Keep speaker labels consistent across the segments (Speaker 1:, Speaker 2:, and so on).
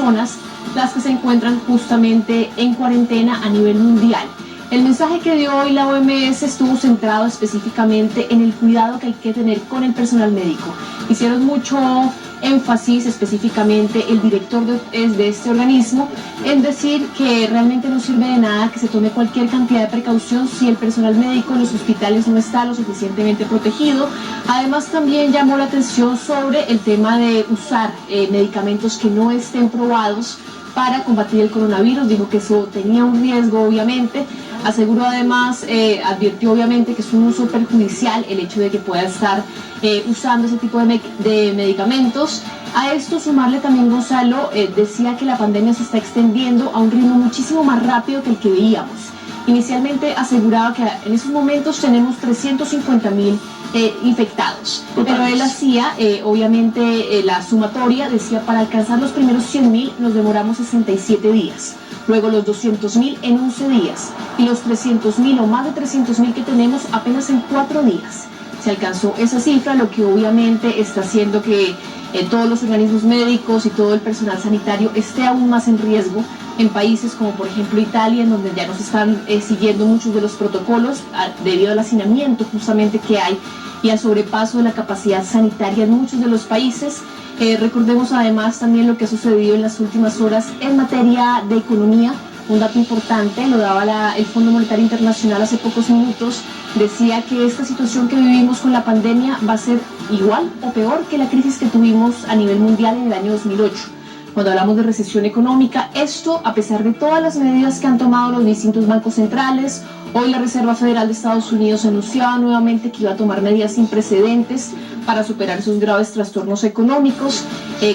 Speaker 1: personas las que se encuentran justamente en cuarentena a nivel mundial. El mensaje que dio hoy la OMS estuvo centrado específicamente en el cuidado que hay que tener con el personal médico. Hicieron mucho énfasis, específicamente el director de este organismo, en decir que realmente no sirve de nada que se tome cualquier cantidad de precaución si el personal médico en los hospitales no está lo suficientemente protegido. Además, también llamó la atención sobre el tema de usar medicamentos que no estén probados para combatir el coronavirus. Dijo que eso tenía un riesgo, obviamente. Aseguró además, advirtió obviamente que es un uso perjudicial el hecho de que pueda estar usando ese tipo de medicamentos. A esto sumarle también, Gonzalo, decía que la pandemia se está extendiendo a un ritmo muchísimo más rápido que el que veíamos. Inicialmente aseguraba que en esos momentos tenemos 350.000 infectados, pero él hacía obviamente la sumatoria, decía para alcanzar los primeros 100.000 nos demoramos 67 días, luego los 200.000 en 11 días y los 300.000 o más de 300.000 que tenemos apenas en 4 días. Se alcanzó esa cifra, lo que obviamente está haciendo que todos los organismos médicos y todo el personal sanitario esté aún más en riesgo en países como por ejemplo Italia, en donde ya no se están siguiendo muchos de los protocolos debido al hacinamiento justamente que hay y al sobrepaso de la capacidad sanitaria en muchos de los países. Recordemos además también lo que ha sucedido en las últimas horas en materia de economía. Un dato importante lo daba el Fondo Monetario Internacional hace pocos minutos, decía que esta situación que vivimos con la pandemia va a ser igual o peor que la crisis que tuvimos a nivel mundial en el año 2008. Cuando hablamos de recesión económica, esto a pesar de todas las medidas que han tomado los distintos bancos centrales. Hoy la Reserva Federal de Estados Unidos anunciaba nuevamente que iba a tomar medidas sin precedentes para superar esos graves trastornos económicos,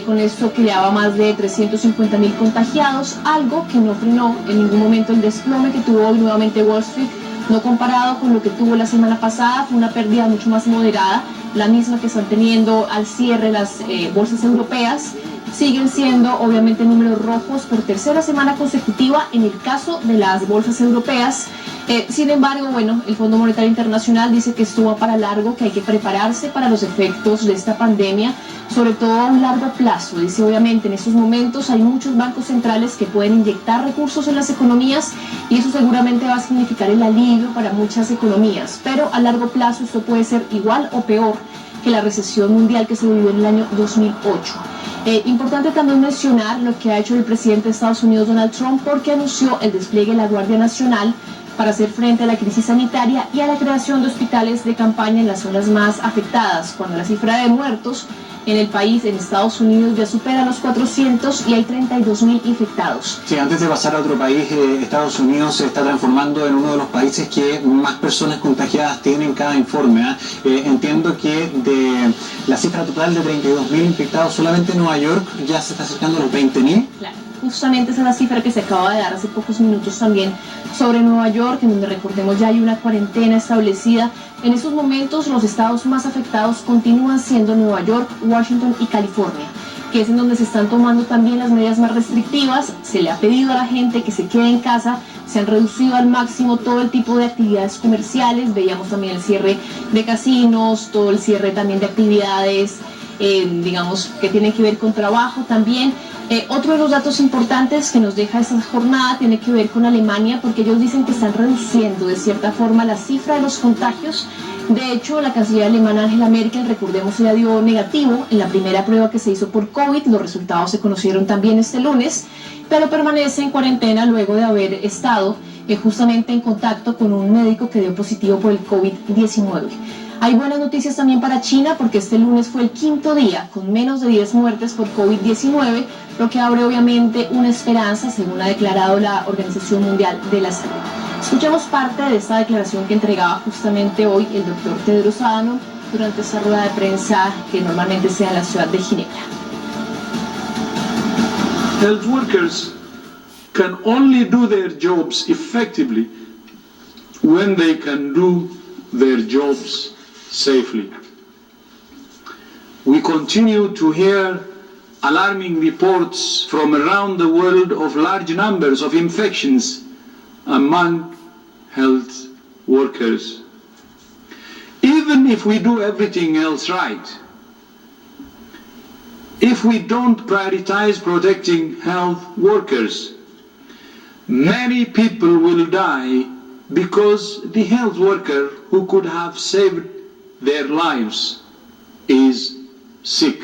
Speaker 1: con esto que llevaba más de 350.000 contagiados, algo que no frenó en ningún momento el desplome que tuvo hoy nuevamente Wall Street. No comparado con lo que tuvo la semana pasada, fue una pérdida mucho más moderada, la misma que están teniendo al cierre las bolsas europeas. Siguen siendo obviamente números rojos por tercera semana consecutiva en el caso de las bolsas europeas. Sin embargo, bueno, el Fondo Monetario Internacional dice que esto va para largo, que hay que prepararse para los efectos de esta pandemia, sobre todo a un largo plazo. Dice, obviamente, en estos momentos hay muchos bancos centrales que pueden inyectar recursos en las economías y eso seguramente va a significar el alivio para muchas economías, pero a largo plazo esto puede ser igual o peor que la recesión mundial que se vivió en el año 2008. Importante también mencionar lo que ha hecho el presidente de Estados Unidos, Donald Trump, porque anunció el despliegue de la Guardia Nacional para hacer frente a la crisis sanitaria y a la creación de hospitales de campaña en las zonas más afectadas, cuando la cifra de muertos en el país, en Estados Unidos, ya supera los 400 y hay 32.000 infectados.
Speaker 2: Sí, antes de pasar a otro país, Estados Unidos se está transformando en uno de los países que más personas contagiadas tienen cada informe. Entiendo que de la cifra total de 32.000 infectados, solamente en Nueva York ya se está acercando a los 20.000.
Speaker 1: Claro. Justamente esa es la cifra que se acaba de dar hace pocos minutos también sobre Nueva York, en donde recordemos ya hay una cuarentena establecida. En estos momentos los estados más afectados continúan siendo Nueva York, Washington y California, que es en donde se están tomando también las medidas más restrictivas. Se le ha pedido a la gente que se quede en casa, se han reducido al máximo todo el tipo de actividades comerciales, veíamos también el cierre de casinos, todo el cierre también de actividades digamos que tienen que ver con trabajo también. Otro de los datos importantes que nos deja esta jornada tiene que ver con Alemania, porque ellos dicen que están reduciendo de cierta forma la cifra de los contagios. De hecho, la canciller alemana Angela Merkel, recordemos, ella dio negativo en la primera prueba que se hizo por COVID. Los resultados se conocieron también este lunes, pero permanece en cuarentena luego de haber estado justamente en contacto con un médico que dio positivo por el COVID-19. Hay buenas noticias también para China, porque este lunes fue el quinto día con menos de 10 muertes por COVID-19, lo que abre obviamente una esperanza, según ha declarado la Organización Mundial de la Salud. Escuchemos parte de esta declaración que entregaba justamente hoy el doctor Tedros Adhanom durante esta rueda de prensa que normalmente se da en la ciudad de Ginebra.
Speaker 3: Health workers can only do their jobs effectively when they can do their jobs safely. We continue to hear alarming reports from around the world of large numbers of infections among health workers. Even if we do everything else right, if we don't prioritize protecting health workers, many people will die because the health worker who could have saved their lives is sick.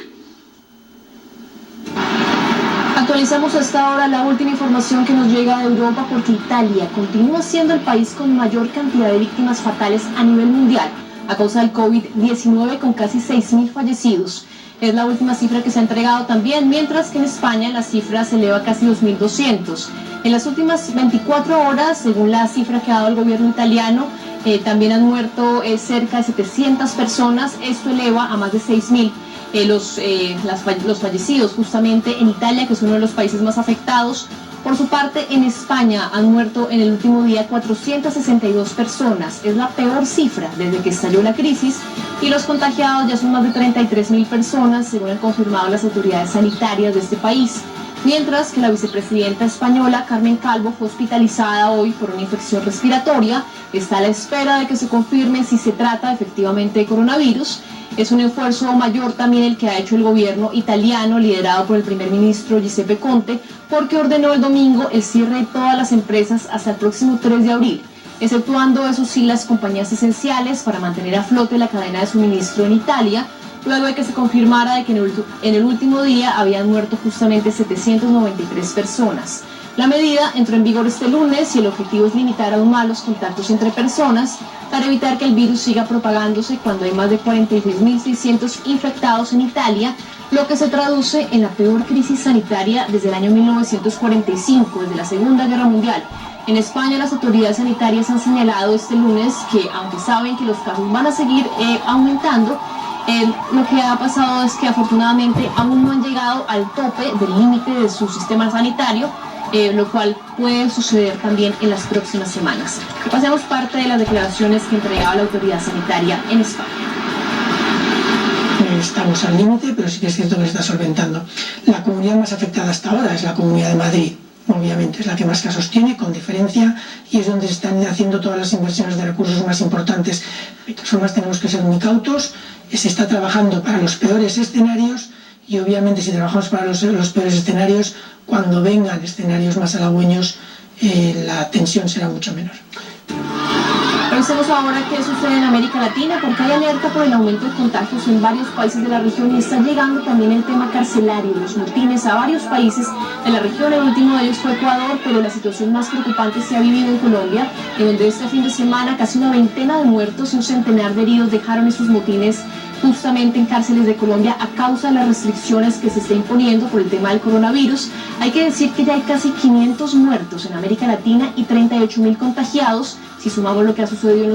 Speaker 1: Actualizamos a esta hora la última información que nos llega de Europa, porque Italia continúa siendo el país con mayor cantidad de víctimas fatales a nivel mundial a causa del COVID-19, con casi 6.000 fallecidos. Es la última cifra que se ha entregado también, mientras que en España la cifra se eleva a casi 2.200. En las últimas 24 horas, según la cifra que ha dado el gobierno italiano, también han muerto cerca de 700 personas. Esto eleva a más de 6.000 los fallecidos justamente en Italia, que es uno de los países más afectados. Por su parte, en España han muerto en el último día 462 personas. Es la peor cifra desde que estalló la crisis, y los contagiados ya son más de 33.000 personas, según han confirmado las autoridades sanitarias de este país. Mientras que la vicepresidenta española, Carmen Calvo, fue hospitalizada hoy por una infección respiratoria. Está a la espera de que se confirme si se trata efectivamente de coronavirus. Es un esfuerzo mayor también el que ha hecho el gobierno italiano, liderado por el primer ministro Giuseppe Conte, porque ordenó el domingo el cierre de todas las empresas hasta el próximo 3 de abril, exceptuando eso sí las compañías esenciales, para mantener a flote la cadena de suministro en Italia, luego de que se confirmara de que en el último día habían muerto justamente 793 personas. La medida entró en vigor este lunes y el objetivo es limitar aún más los contactos entre personas para evitar que el virus siga propagándose cuando hay más de 46.600 infectados en Italia, lo que se traduce en la peor crisis sanitaria desde el año 1945, desde la Segunda Guerra Mundial. En España, las autoridades sanitarias han señalado este lunes que, aunque saben que los casos van a seguir aumentando, lo que ha pasado es que afortunadamente aún no han llegado al tope del límite de su sistema sanitario, lo cual puede suceder también en las próximas semanas. Pasemos parte de las declaraciones que entregaba la autoridad sanitaria en España.
Speaker 4: Estamos al límite, pero sí que es cierto que se está solventando. La comunidad más afectada hasta ahora es la Comunidad de Madrid. Obviamente es la que más casos tiene, con diferencia, y es donde se están haciendo todas las inversiones de recursos más importantes. De todas formas, tenemos que ser muy cautos. Se está trabajando para los peores escenarios, y obviamente si trabajamos para los peores escenarios, cuando vengan escenarios más halagüeños, la tensión será mucho menor.
Speaker 1: Revisemos ahora qué sucede en América Latina, porque hay alerta por el aumento de contagios en varios países de la región, y está llegando también el tema carcelario, los motines a varios países de la región. El último de ellos fue Ecuador, pero la situación más preocupante se ha vivido en Colombia, en donde este fin de semana casi una veintena de muertos y un centenar de heridos dejaron esos motines justamente en cárceles de Colombia a causa de las restricciones que se está imponiendo por el tema del coronavirus. Hay que decir que ya hay casi 500 muertos en América Latina y 38.000 contagiados, si sumamos lo que ha sucedido en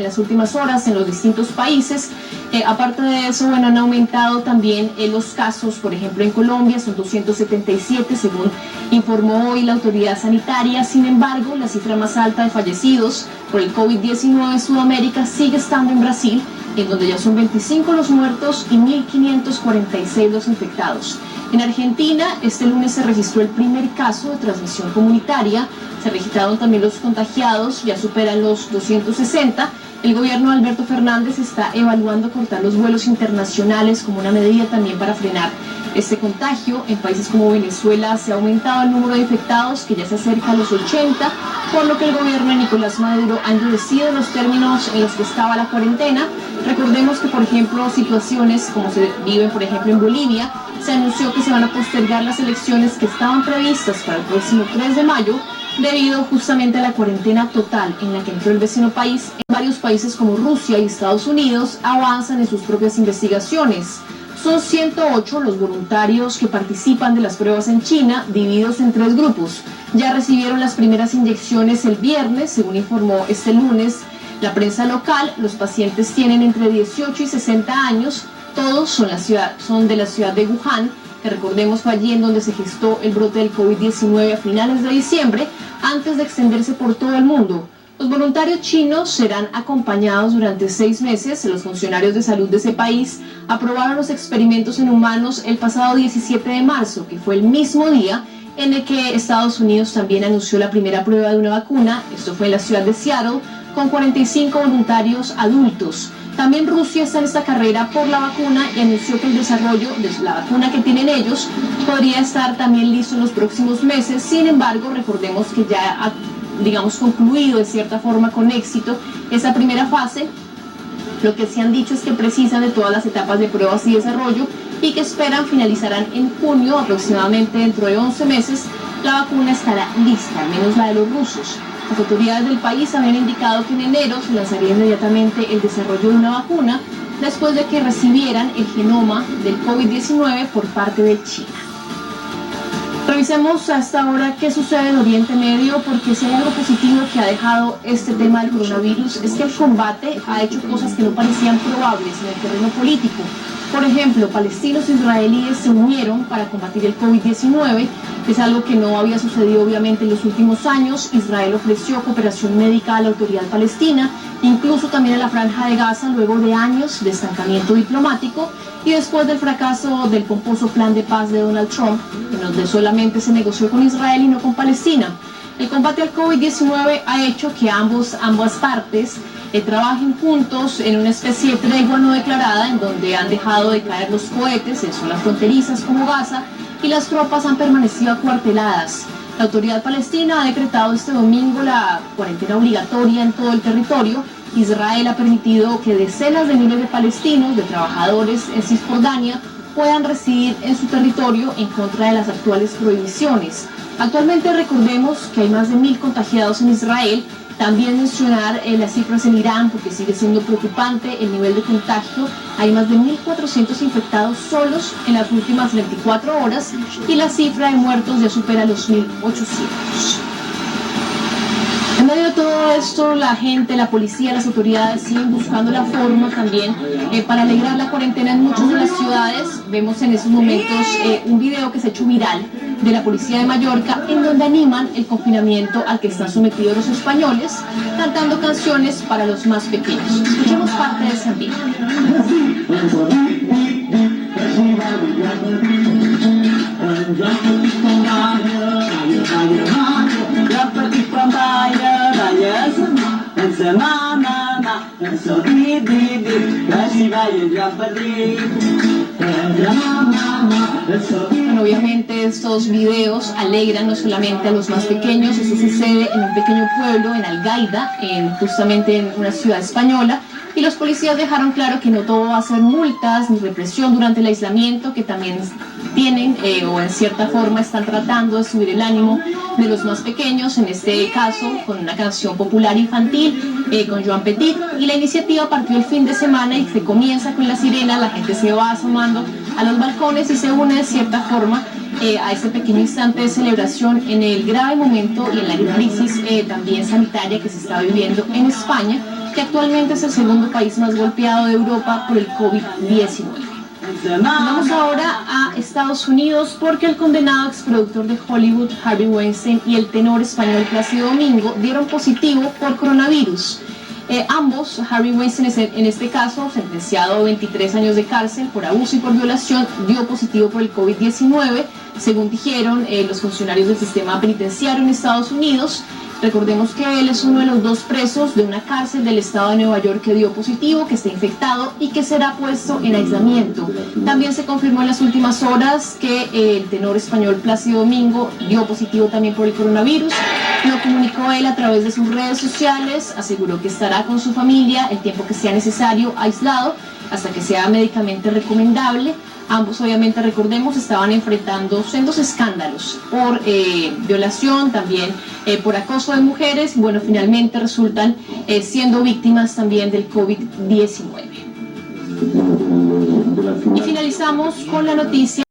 Speaker 1: las últimas horas en los distintos países. Aparte de eso, bueno, han aumentado también los casos. Por ejemplo, en Colombia son 277, según informó hoy la autoridad sanitaria. Sin embargo, la cifra más alta de fallecidos por el COVID-19 en Sudamérica sigue estando en Brasil, en donde ya son 25 los muertos y 1.546 los infectados. En Argentina, este lunes se registró el primer caso de transmisión comunitaria. Se registraron también los contagiados, ya superan los 260. El gobierno de Alberto Fernández está evaluando cortar los vuelos internacionales como una medida también para frenar este contagio. En países como Venezuela se ha aumentado el número de infectados, que ya se acerca a los 80, por lo que el gobierno de Nicolás Maduro ha endurecido los términos en los que estaba la cuarentena. Recordemos que, por ejemplo, situaciones como se viven, por ejemplo, en Bolivia, se anunció que se van a postergar las elecciones que estaban previstas para el próximo 3 de mayo, debido justamente a la cuarentena total en la que entró el vecino país. En varios países como Rusia y Estados Unidos avanzan en sus propias investigaciones. Son 108 los voluntarios que participan de las pruebas en China, divididos en 3 grupos. Ya recibieron las primeras inyecciones el viernes, según informó este lunes la prensa local. Los pacientes tienen entre 18 y 60 años, todos son de la ciudad de Wuhan, que recordemos fue allí en donde se gestó el brote del COVID-19 a finales de diciembre, antes de extenderse por todo el mundo. Los voluntarios chinos serán acompañados durante 6 meses. Los funcionarios de salud de ese país aprobaron los experimentos en humanos el pasado 17 de marzo, que fue el mismo día en el que Estados Unidos también anunció la primera prueba de una vacuna. Esto fue en la ciudad de Seattle, con 45 voluntarios adultos. También Rusia está en esta carrera por la vacuna y anunció que el desarrollo de la vacuna que tienen ellos podría estar también listo en los próximos meses. Sin embargo, recordemos que ya ha, concluido de cierta forma con éxito esa primera fase. Lo que sí han dicho es que precisan de todas las etapas de pruebas y desarrollo y que esperan finalizarán en junio, aproximadamente dentro de 11 meses, la vacuna estará lista, al menos la de los rusos. Las autoridades del país habían indicado que en enero se lanzaría inmediatamente el desarrollo de una vacuna después de que recibieran el genoma del COVID-19 por parte de China. Revisemos hasta ahora qué sucede en Oriente Medio, porque si hay algo positivo que ha dejado este tema del coronavirus es que el combate ha hecho cosas que no parecían probables en el terreno político. Por ejemplo, palestinos e israelíes se unieron para combatir el COVID-19, es algo que no había sucedido obviamente en los últimos años. Israel ofreció cooperación médica a la autoridad palestina, incluso también a la Franja de Gaza, luego de años de estancamiento diplomático y después del fracaso del pomposo plan de paz de Donald Trump, en donde solamente se negoció con Israel y no con Palestina. El combate al COVID-19 ha hecho que ambas partes trabajen juntos en una especie de tregua no declarada, en donde han dejado de caer los cohetes en zonas fronterizas como Gaza y las tropas han permanecido acuarteladas. La autoridad palestina ha decretado este domingo la cuarentena obligatoria en todo el territorio. Israel ha permitido que decenas de miles de palestinos, de trabajadores en Cisjordania, puedan residir en su territorio en contra de las actuales prohibiciones. Actualmente recordemos que hay más de 1000 contagiados en Israel. También mencionar las cifras en Irán, porque sigue siendo preocupante el nivel de contagio. Hay más de 1.400 infectados solos en las últimas 24 horas y la cifra de muertos ya supera los 1.800. En medio de todo esto, la gente, la policía, las autoridades siguen buscando la forma también para alegrar la cuarentena en muchas de las ciudades. Vemos en esos momentos un video que se ha hecho viral de la policía de Mallorca, en donde animan el confinamiento al que están sometidos los españoles, cantando canciones para los más pequeños. Escuchemos parte de ese video. Bueno, obviamente estos videos alegran no solamente a los más pequeños. Eso sucede en un pequeño pueblo, en Algaida, justamente en una ciudad española, y los policías dejaron claro que no todo va a ser multas ni represión durante el aislamiento, que también tienen o en cierta forma están tratando de subir el ánimo de los más pequeños, en este caso con una canción popular infantil con Joan Petit, y la iniciativa partió el fin de semana y se comienza con la sirena. La gente se va asomando a los balcones y se une de cierta forma a ese pequeño instante de celebración en el grave momento y en la crisis también sanitaria que se está viviendo en España, que actualmente es el segundo país más golpeado de Europa por el COVID-19. Vamos ahora a Estados Unidos, porque el condenado exproductor de Hollywood, Harvey Weinstein, y el tenor español Plácido Domingo dieron positivo por coronavirus. Ambos, Harvey Weinstein en este caso, sentenciado a 23 años de cárcel por abuso y por violación, dio positivo por el COVID-19, según dijeron los funcionarios del sistema penitenciario en Estados Unidos. Recordemos que él es uno de los 2 presos de una cárcel del estado de Nueva York que dio positivo, que está infectado y que será puesto en aislamiento. También se confirmó en las últimas horas que el tenor español Plácido Domingo dio positivo también por el coronavirus. Lo comunicó él a través de sus redes sociales, aseguró que estará con su familia el tiempo que sea necesario aislado hasta que sea médicamente recomendable. Ambos, obviamente, recordemos, estaban enfrentando sendos escándalos por violación, también por acoso de mujeres. Bueno, finalmente resultan siendo víctimas también del COVID-19. Y finalizamos con la noticia